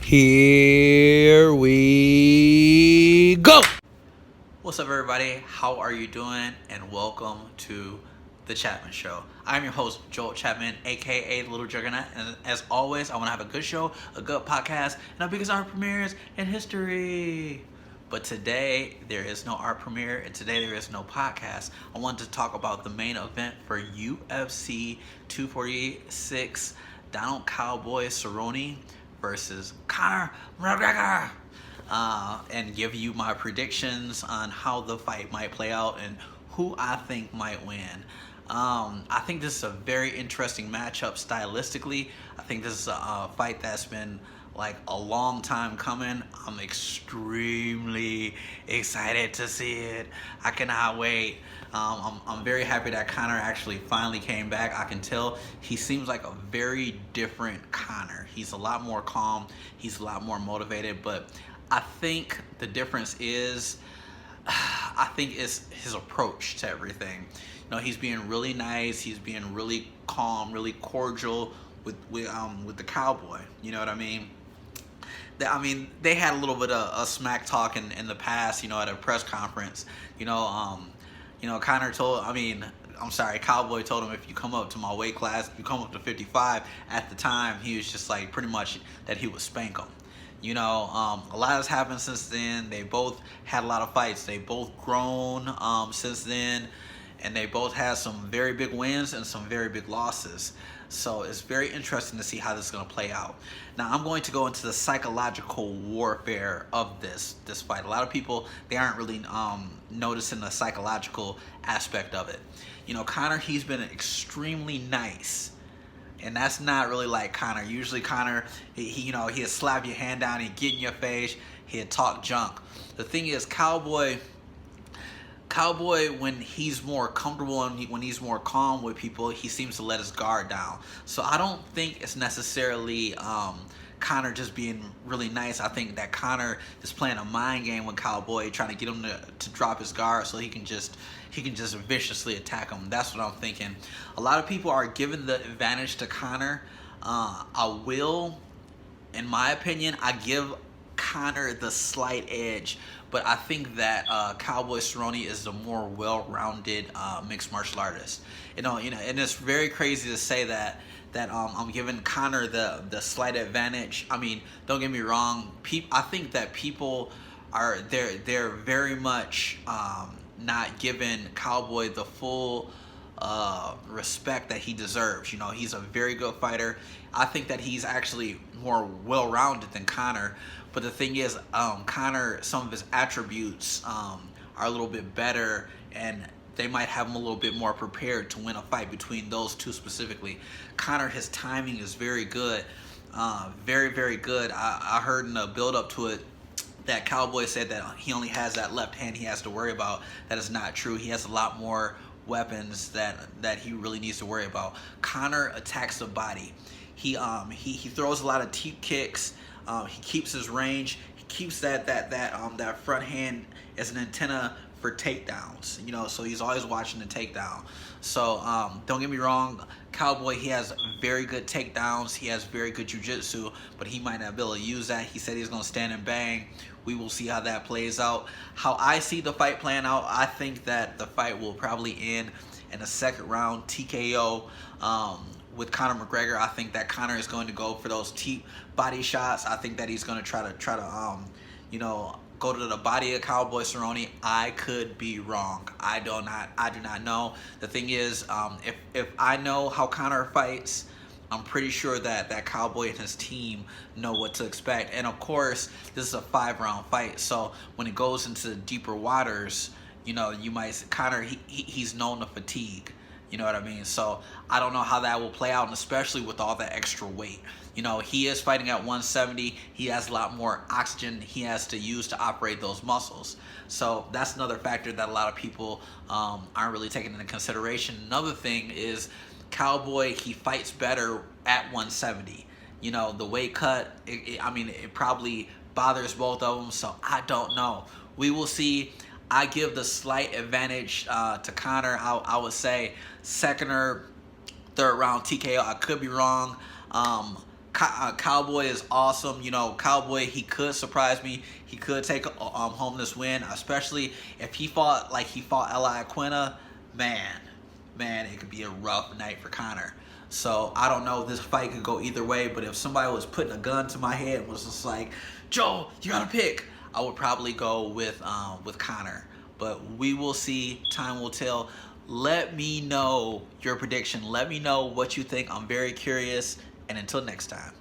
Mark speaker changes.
Speaker 1: Here we go.
Speaker 2: What's up, everybody? How are you doing? And welcome to the Chapman Show. I'm your host, Joel Chapman, aka Little Juggernaut. And as always, I want to have a good show, a good podcast, and our biggest art premieres in history. But today, there is no art premiere, and today there is no podcast. I wanted to talk about the main event for UFC 246, Donald Cowboy Cerrone versus Conor McGregor. And give you my predictions on how the fight might play out and who I think might win. I think this is a very interesting matchup stylistically. I think this is a fight that's been like a long time coming. I'm extremely excited to see it. I cannot wait. I'm very happy that Conor actually finally came back. I can tell he seems like a very different Conor. He's a lot more calm. He's a lot more motivated. But I think the difference is, I think it's his approach to everything. You know, he's being really nice. He's being really calm, really cordial with the Cowboy. You know what I mean? They had a little bit of a smack talk in the past, at a press conference. Conor told, Cowboy told him, if you come up to my weight class, if you come up to 55, at the time, he was just like pretty much that he would spank him. A lot has happened since then. They both had a lot of fights. They both grown since then, and they both had some very big wins and some very big losses. So it's very interesting to see how this is going to play out. Now, I'm going to go into the psychological warfare of this fight. A lot of people, they aren't really noticing the psychological aspect of it. Conor, he's been extremely nice. And that's not really like Conor. Usually Conor, he'll slap your hand down, he'll get in your face, he'll talk junk. The thing is, Cowboy, when he's more comfortable and when he's more calm with people, he seems to let his guard down. So I don't think it's necessarily Conor just being really nice. I think that Conor is playing a mind game with Cowboy, trying to get him to drop his guard so he can just viciously attack him. That's what I'm thinking. A lot of people are giving the advantage to Conor. In my opinion, I give Conor the slight edge, but I think that Cowboy Cerrone is the more well-rounded mixed martial artist. And it's very crazy to say that I'm giving Conor the slight advantage. Don't get me wrong. I think that people are they're very much not giving Cowboy the full respect that he deserves. He's a very good fighter. I think that he's actually more well-rounded than Conor. But the thing is, Conor, some of his attributes are a little bit better, and they might have him a little bit more prepared to win a fight between those two specifically. Conor, his timing is very good. Very, very good. I heard in the build-up to it that Cowboy said that he only has that left hand he has to worry about. That is not true. He has a lot more weapons that he really needs to worry about. Conor attacks the body. He throws a lot of teep kicks. He keeps his range. He keeps that front hand as an antenna for takedowns. So he's always watching the takedown. So don't get me wrong, Cowboy, he has very good takedowns. He has very good jiu-jitsu, but he might not be able to use that. He said he's going to stand and bang. We will see how that plays out. How I see the fight playing out, I think that the fight will probably end in a second round TKO. With Conor McGregor, I think that Conor is going to go for those teep body shots. I think that he's going to try to go to the body of Cowboy Cerrone. I could be wrong. I do not know. The thing is, if I know how Conor fights, I'm pretty sure that Cowboy and his team know what to expect. And of course, this is a 5-round fight. So when it goes into the deeper waters, you might Conor. He's known to fatigue. You know what I mean? So I don't know how that will play out, and especially with all that extra weight. He is fighting at 170. He has a lot more oxygen he has to use to operate those muscles. So that's another factor that a lot of people aren't really taking into consideration. Another thing is Cowboy, he fights better at 170. The weight cut, it probably bothers both of them, so I don't know. We will see. I give the slight advantage to Conor. I would say second or third round TKO. I could be wrong. Cowboy is awesome. You know, Cowboy, he could surprise me. He could take home this win, especially if he fought like he fought Eli Aquina. Man, it could be a rough night for Conor. So I don't know. This fight could go either way. But if somebody was putting a gun to my head and was just like, Joe, you gotta pick, I would probably go with Conor. But we will see. Time will tell. Let me know your prediction. Let me know what you think. I'm very curious. And until next time.